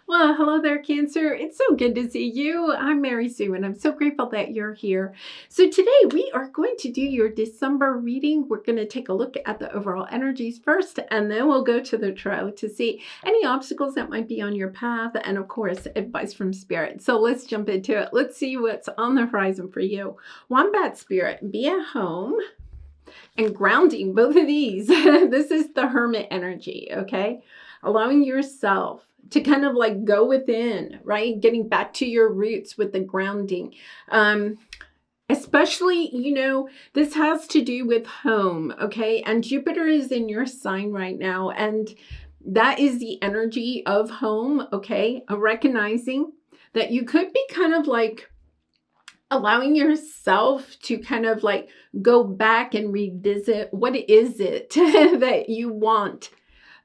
Well, hello there, Cancer. It's so good to see you. I'm Mary Sue, and I'm so grateful that you're here. So, today we are going to do your December reading. We're going to take a look at the overall energies first, and then we'll go to the tarot to see any obstacles that might be on your path, and of course, advice from Spirit. So, let's jump into it. Let's see what's on the horizon for you. Wombat Spirit, be at home. And grounding, both of these. This is the Hermit energy, okay? Allowing yourself to kind of like go within, right? Getting back to your roots with the grounding. Especially, this has to do with home, okay? And Jupiter is in your sign right now, and that is the energy of home, okay? Recognizing that you could be kind of like allowing yourself to kind of like go back and revisit what is it that you want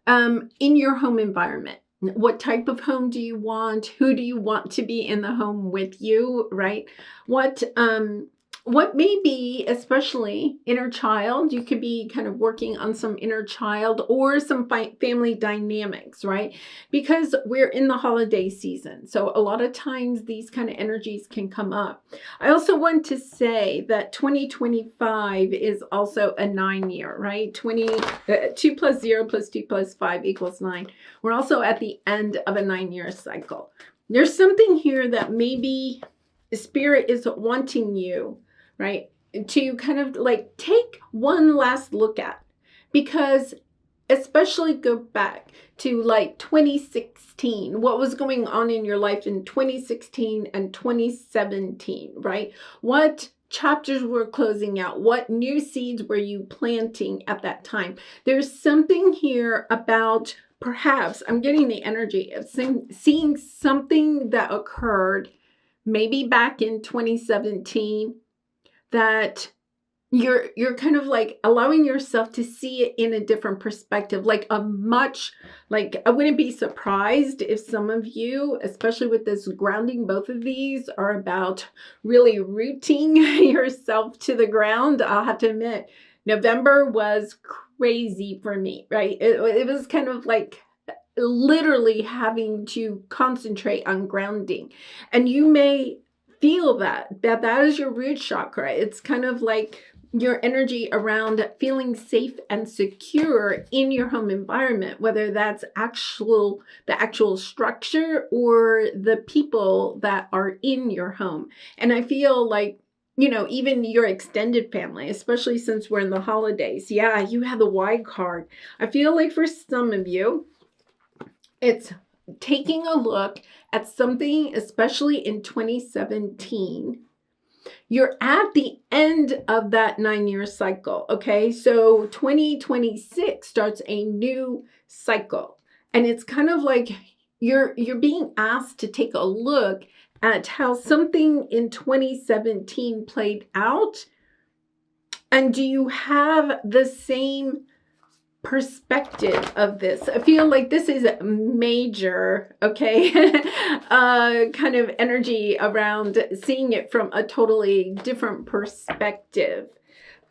in your home environment. What type of home do you want? Who do you want to be in the home with you, right? What may be, especially inner child, you could be kind of working on some inner child or some family dynamics, right? Because we're in the holiday season. So a lot of times these kind of energies can come up. I also want to say that 2025 is also a 9-year, right? 2 plus 0 plus 2 plus 5 equals 9. We're also at the end of a 9-year cycle. There's something here that maybe Spirit is wanting you, right, to kind of like take one last look at, because especially go back to like 2016, what was going on in your life in 2016 and 2017, right? What chapters were closing out? What new seeds were you planting at that time? There's something here about, perhaps I'm getting the energy of seeing something that occurred maybe back in 2017 that you're kind of like allowing yourself to see it in a different perspective, like I wouldn't be surprised if some of you, especially with this grounding, both of these are about really rooting yourself to the ground. I'll have to admit, November was crazy for me, right? It was kind of like literally having to concentrate on grounding, and you may feel that is your root chakra. It's kind of like your energy around feeling safe and secure in your home environment, whether that's the actual structure or the people that are in your home. And I feel like, even your extended family, especially since we're in the holidays, yeah, you have the wide card. I feel like for some of you, it's taking a look at something, especially in 2017. You're at the end of that 9-year cycle, okay? So 2026 starts a new cycle. And it's kind of like you're being asked to take a look at how something in 2017 played out. And do you have the same perspective of this? I feel like this is major, okay? Kind of energy around seeing it from a totally different perspective.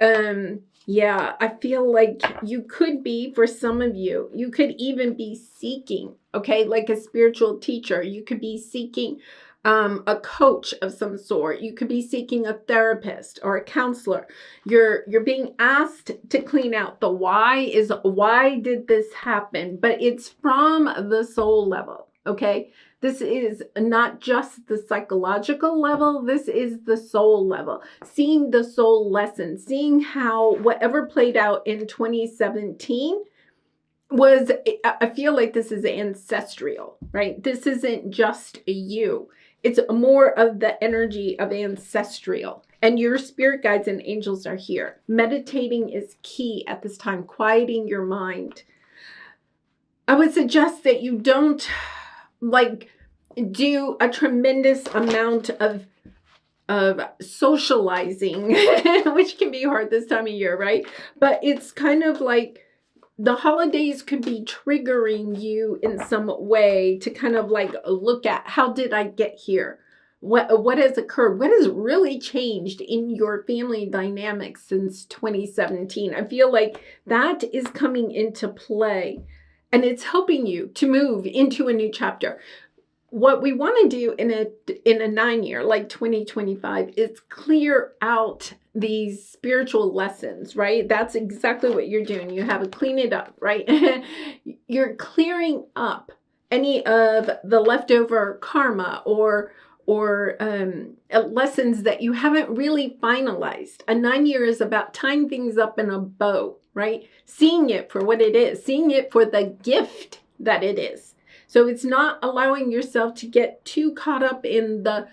Yeah, I feel like you could be, for some of you, you could even be seeking, okay, like a spiritual teacher. You could be seeking a coach of some sort. You could be seeking a therapist or a counselor. You're being asked to clean out the why did this happen? But it's from the soul level, okay? This is not just the psychological level. This is the soul level. Seeing the soul lesson, seeing how whatever played out in 2017 was, I feel like this is ancestral, right? This isn't just you. It's more of the energy of ancestral. And your spirit guides and angels are here. Meditating is key at this time, quieting your mind. I would suggest that you don't do a tremendous amount of socializing, which can be hard this time of year, right? But it's kind of like the holidays could be triggering you in some way to kind of like look at, how did I get here? What has occurred? What has really changed in your family dynamics since 2017? I feel like that is coming into play. and it's helping you to move into a new chapter. What we want to do in a 9-year like 2025 is clear out these spiritual lessons, right? That's exactly what you're doing. You have to clean it up, right? You're clearing up any of the leftover karma or lessons that you haven't really finalized. A 9-year is about tying things up in a bow, right? Seeing it for what it is, seeing it for the gift that it is. So it's not allowing yourself to get too caught up in the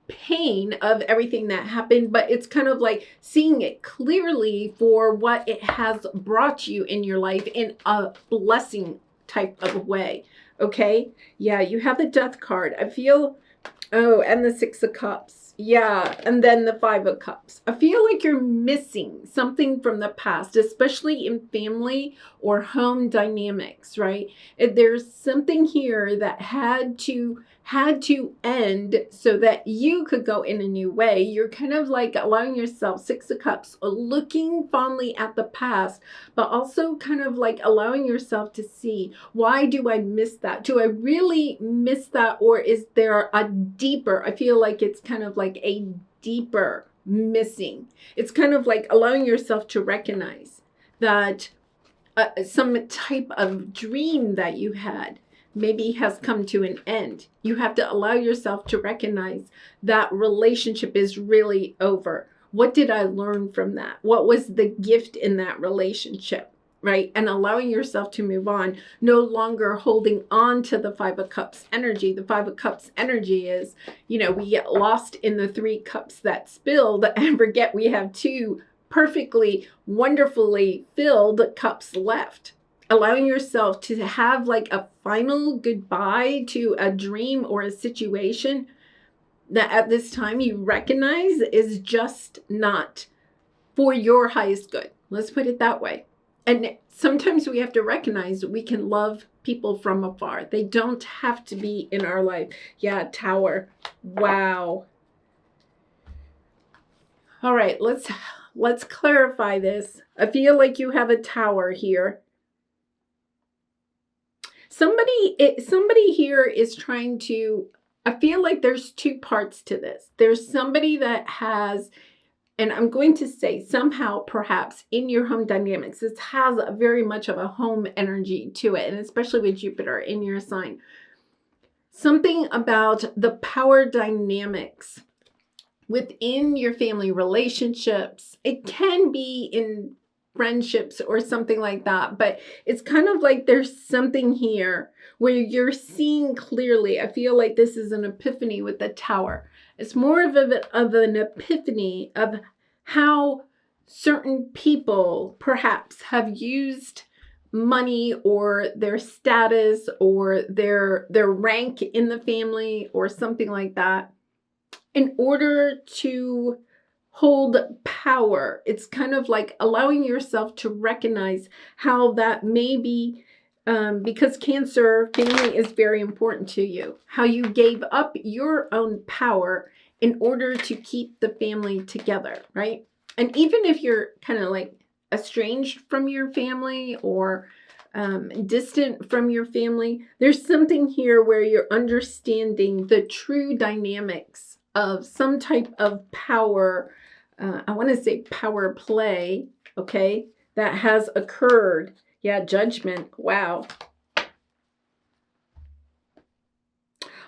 pain of everything that happened, but it's kind of like seeing it clearly for what it has brought you in your life in a blessing type of way. Okay? Yeah, you have the Death card. I feel, oh, and the Six of Cups. Yeah, and then the Five of Cups. I feel like you're missing something from the past, especially in family or home dynamics, right? There's something here that had to end so that you could go in a new way. You're kind of like allowing yourself, Six of Cups, looking fondly at the past, but also kind of like allowing yourself to see, why do I miss that? Do I really miss that? Or is there a deeper, I feel like it's kind of like a deeper missing. It's kind of like allowing yourself to recognize that some type of dream that you had maybe has come to an end. You have to allow yourself to recognize that relationship is really over. What did I learn from that? What was the gift in that relationship, right? And allowing yourself to move on, no longer holding on to the Five of Cups energy. The Five of Cups energy is, we get lost in the 3 cups that spilled and forget we have 2 perfectly, wonderfully filled cups left. Allowing yourself to have like a final goodbye to a dream or a situation that at this time you recognize is just not for your highest good. Let's put it that way. And sometimes we have to recognize we can love people from afar. They don't have to be in our life. Yeah, Tower. Wow. All right, let's clarify this. I feel like you have a Tower here. Somebody here is trying to, I feel like there's 2 parts to this. There's somebody that has, and I'm going to say somehow perhaps in your home dynamics, this has a very much of a home energy to it, and especially with Jupiter in your sign. Something about the power dynamics within your family relationships. It can be in friendships or something like that, but it's kind of like there's something here where you're seeing clearly. I feel like this is an epiphany with the Tower. It's more of an epiphany of how certain people perhaps have used money or their status or their rank in the family or something like that in order to hold power. It's kind of like allowing yourself to recognize how that may be, because Cancer, family is very important to you, how you gave up your own power in order to keep the family together, right? And even if you're kind of like estranged from your family or distant from your family, there's something here where you're understanding the true dynamics of some type of power. I want to say power play, okay, that has occurred. Yeah, judgment. Wow.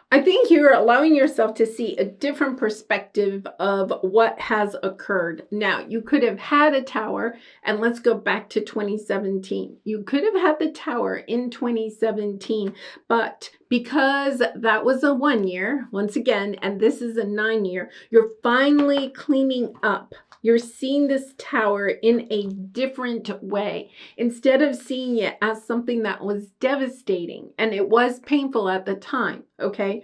I think you're allowing yourself to see a different perspective of what has occurred. Now, you could have had a Tower, and let's go back to 2017. You could have had the Tower in 2017, but because that was a 1-year, once again, and this is a 9-year, you're finally cleaning up. You're seeing this Tower in a different way. Instead of seeing it as something that was devastating, and it was painful at the time, okay?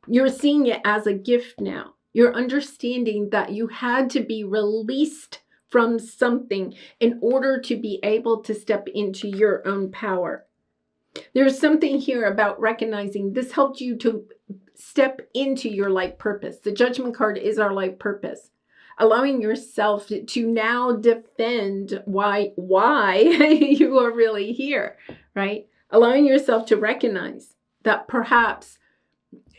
You're seeing it as a gift now. You're understanding that you had to be released from something in order to be able to step into your own power. There's something here about recognizing this helped you to step into your life purpose. The Judgment card is our life purpose. Allowing yourself to now defend why you are really here, right? allowing yourself to recognize that perhaps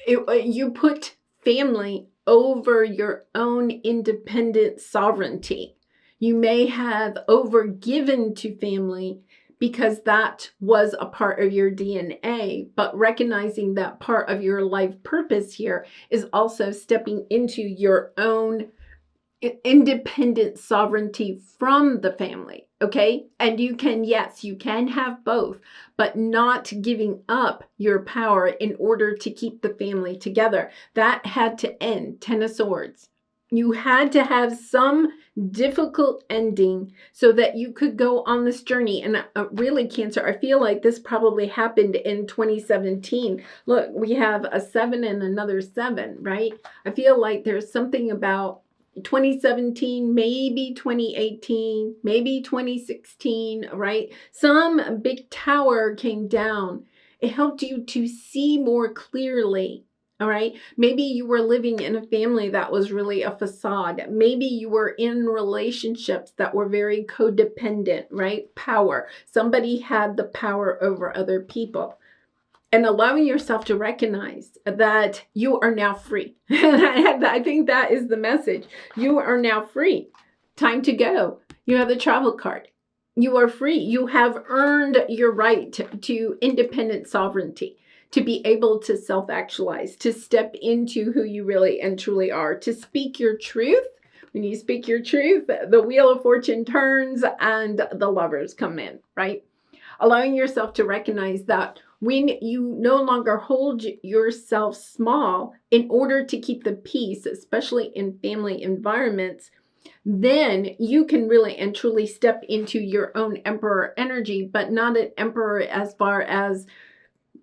you put family over your own independent sovereignty. You may have overgiven to family because that was a part of your DNA, but recognizing that part of your life purpose here is also stepping into your own independent sovereignty from the family, okay? And you can, yes, you can have both, but not giving up your power in order to keep the family together. That had to end. Ten of Swords. You had to have some difficult ending so that you could go on this journey. And really, Cancer, I feel like this probably happened in 2017. Look, we have a 7 and another 7, right? I feel like there's something about 2017, maybe 2018, maybe 2016, right? Some big tower came down. It helped you to see more clearly. All right. Maybe you were living in a family that was really a facade. Maybe you were in relationships that were very codependent, right? Power. Somebody had the power over other people. And allowing yourself to recognize that you are now free. I think that is the message. You are now free. Time to go. You have the travel card. You are free. You have earned your right to independent sovereignty, to be able to self-actualize, to step into who you really and truly are, to speak your truth. When you speak your truth, the Wheel of Fortune turns and the Lovers come in, right? Allowing yourself to recognize that when you no longer hold yourself small in order to keep the peace, especially in family environments, then you can really and truly step into your own emperor energy, but not an emperor as far as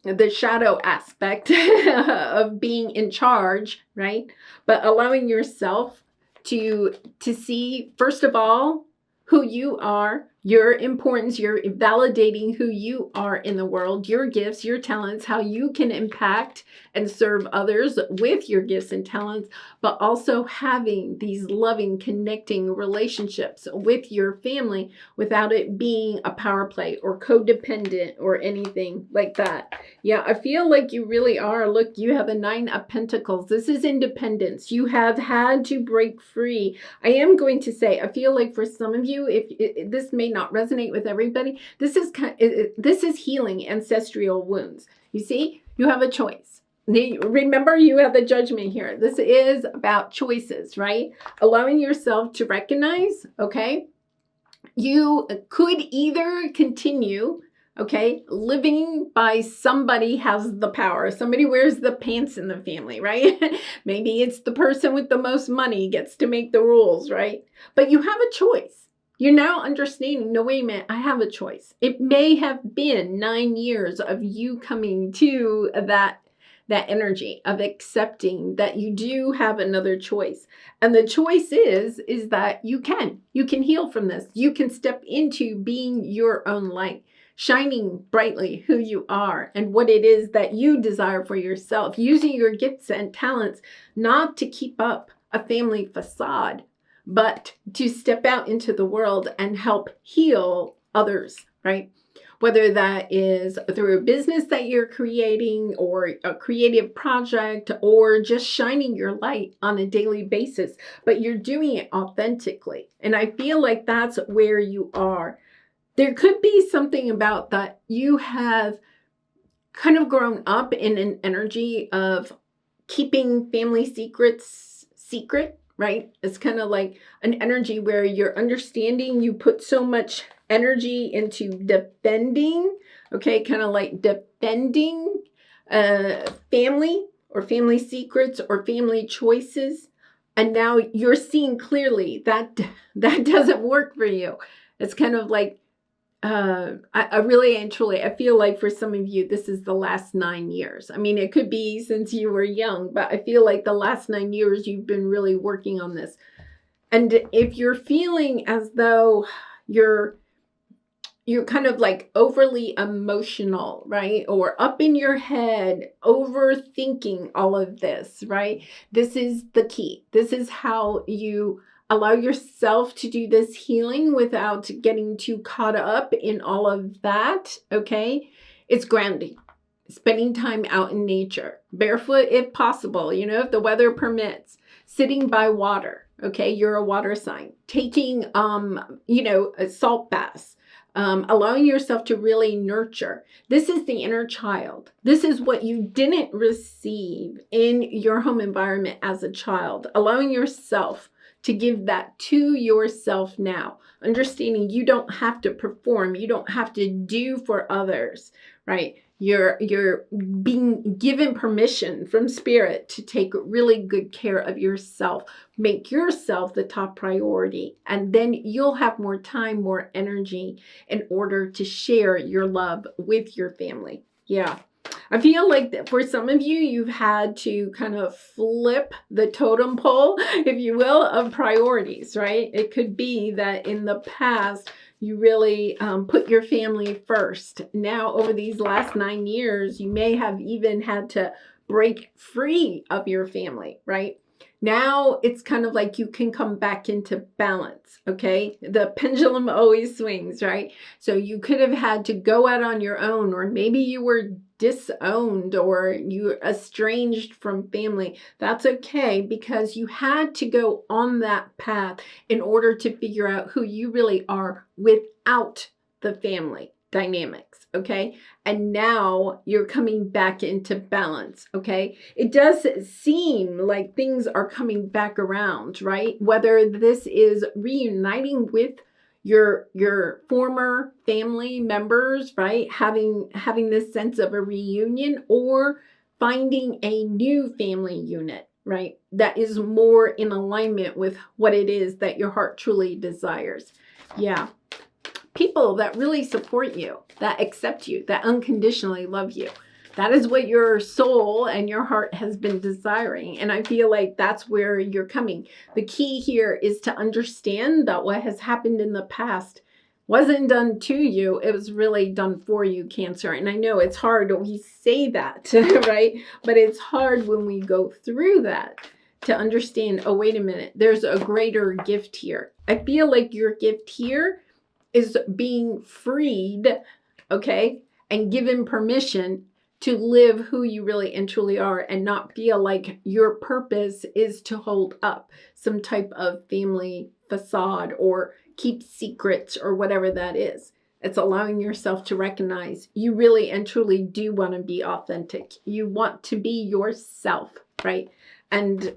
the shadow aspect of being in charge, right? But allowing yourself to see, first of all, who you are, your importance, you're validating who you are in the world, your gifts, your talents, how you can impact and serve others with your gifts and talents, but also having these loving, connecting relationships with your family without it being a power play or codependent or anything like that. Yeah, I feel like you really are. Look, you have the 9 of Pentacles. This is independence. You have had to break free. I am going to say, I feel like for some of you, if this may not resonate with everybody, this is healing ancestral wounds. You see, you have a choice. Remember, you have the Judgment here. This is about choices, right? Allowing yourself to recognize, okay, you could either continue, okay, living by somebody has the power. Somebody wears the pants in the family, right? Maybe it's the person with the most money gets to make the rules, right? But you have a choice. You're now understanding, no, wait a minute, I have a choice. It may have been 9 years of you coming to that energy of accepting that you do have another choice. And the choice is that you can heal from this. You can step into being your own light, shining brightly who you are and what it is that you desire for yourself, using your gifts and talents, not to keep up a family facade, but to step out into the world and help heal others, right? Whether that is through a business that you're creating or a creative project or just shining your light on a daily basis, but you're doing it authentically. And I feel like that's where you are. There could be something about that you have kind of grown up in an energy of keeping family secrets secret, right? It's kind of like an energy where you're understanding, you put so much energy into defending, okay, kind of like defending family or family secrets or family choices. And now you're seeing clearly that doesn't work for you. It's kind of like, I really and truly, I feel like for some of you, this is the last 9 years. I mean, it could be since you were young, but I feel like the last 9 years you've been really working on this. And if you're feeling as though you're kind of like overly emotional, right? Or up in your head, overthinking all of this, right? This is the key. This is how you allow yourself to do this healing without getting too caught up in all of that, okay? It's grounding, spending time out in nature, barefoot if possible, if the weather permits, sitting by water. Okay, you're a water sign. Taking, a salt baths, allowing yourself to really nurture. This is the inner child. This is what you didn't receive in your home environment as a child. Allowing yourself to give that to yourself now. Understanding you don't have to perform. You don't have to do for others, right? You're being given permission from spirit to take really good care of yourself. Make yourself the top priority, and then you'll have more time, more energy in order to share your love with your family. Yeah. I feel like that for some of you, you've had to kind of flip the totem pole, if you will, of priorities, right? It could be that in the past, you really put your family first. Now, over these last 9 years, you may have even had to break free of your family, right? Now it's kind of like you can come back into balance, okay? The pendulum always swings, right? So you could have had to go out on your own, or maybe you were disowned or you estranged from family. That's okay, because you had to go on that path in order to figure out who you really are without the family dynamics, okay? And now you're coming back into balance, okay? It does seem like things are coming back around, right? Whether this is reuniting with your former family members, right? Having this sense of a reunion, or finding a new family unit, right? That is more in alignment with what it is that your heart truly desires. Yeah. People that really support you, that accept you, that unconditionally love you. That is what your soul and your heart has been desiring. And I feel like that's where you're coming. The key here is to understand that what has happened in the past wasn't done to you. It was really done for you, Cancer. And I know it's hard. We say that, right? But it's hard when we go through that to understand, oh, wait a minute, there's a greater gift here. I feel like your gift here is being freed, okay, and given permission to live who you really and truly are, and not feel like your purpose is to hold up some type of family facade or keep secrets or whatever that is. It's allowing yourself to recognize you really and truly do want to be authentic. You want to be yourself, right? And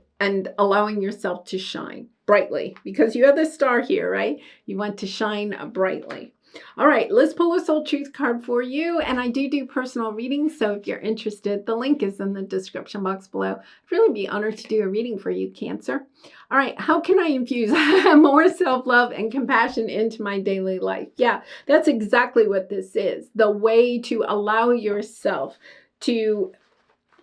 allowing yourself to shine brightly, because you have the star here, right? You want to shine brightly. All right, let's pull a soul truth card for you. And I do personal readings, so if you're interested, the link is in the description box below. I'd really be honored to do a reading for you, Cancer. All right, how can I infuse more self-love and compassion into my daily life? Yeah, that's exactly what this is. The way to allow yourself to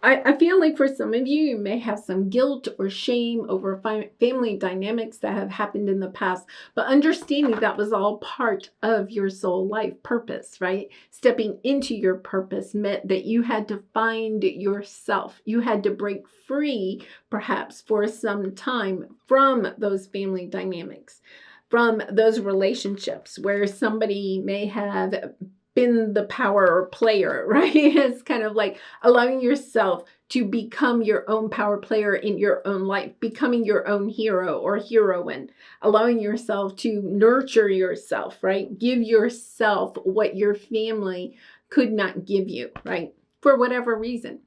I feel like for some of you, you may have some guilt or shame over family dynamics that have happened in the past, but understanding that was all part of your soul life purpose, right? Stepping into your purpose meant that you had to find yourself. You had to break free, perhaps for some time, from those family dynamics, from those relationships where somebody may have been the power player, right? It's kind of like allowing yourself to become your own power player in your own life, becoming your own hero or heroine, allowing yourself to nurture yourself, right? Give yourself what your family could not give you, right? For whatever reason.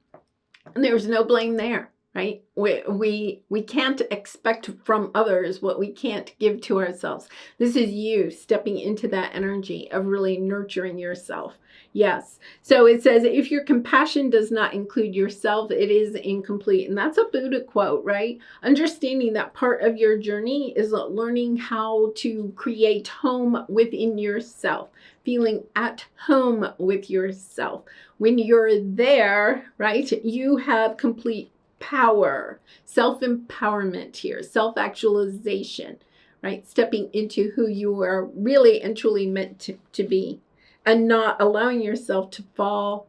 And there's no blame there, right? We can't expect from others what we can't give to ourselves. This is you stepping into that energy of really nurturing yourself. Yes. So it says, if your compassion does not include yourself, it is incomplete. And that's a Buddha quote, right? Understanding that part of your journey is learning how to create home within yourself, feeling at home with yourself. When you're there, right, you have complete power, self-empowerment here, self-actualization, right? Stepping into who you are really and truly meant to be, and not allowing yourself to fall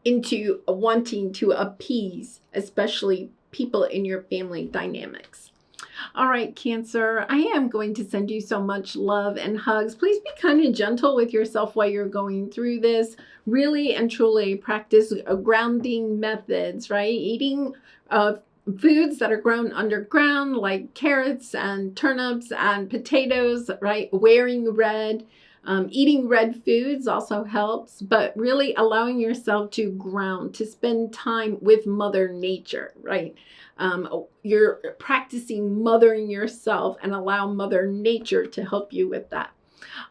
into wanting to appease, especially people in your family dynamics. All right, Cancer, I am going to send you so much love and hugs. Please be kind and gentle with yourself while you're going through this. Really and truly practice grounding methods, right? Eating foods that are grown underground, like carrots and turnips and potatoes, right? Wearing red. Eating red foods also helps, but really allowing yourself to ground, to spend time with Mother Nature, right? You're practicing mothering yourself and allow Mother Nature to help you with that.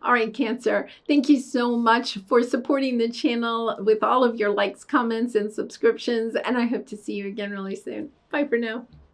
All right, Cancer, thank you so much for supporting the channel with all of your likes, comments, and subscriptions. And I hope to see you again really soon. Bye for now.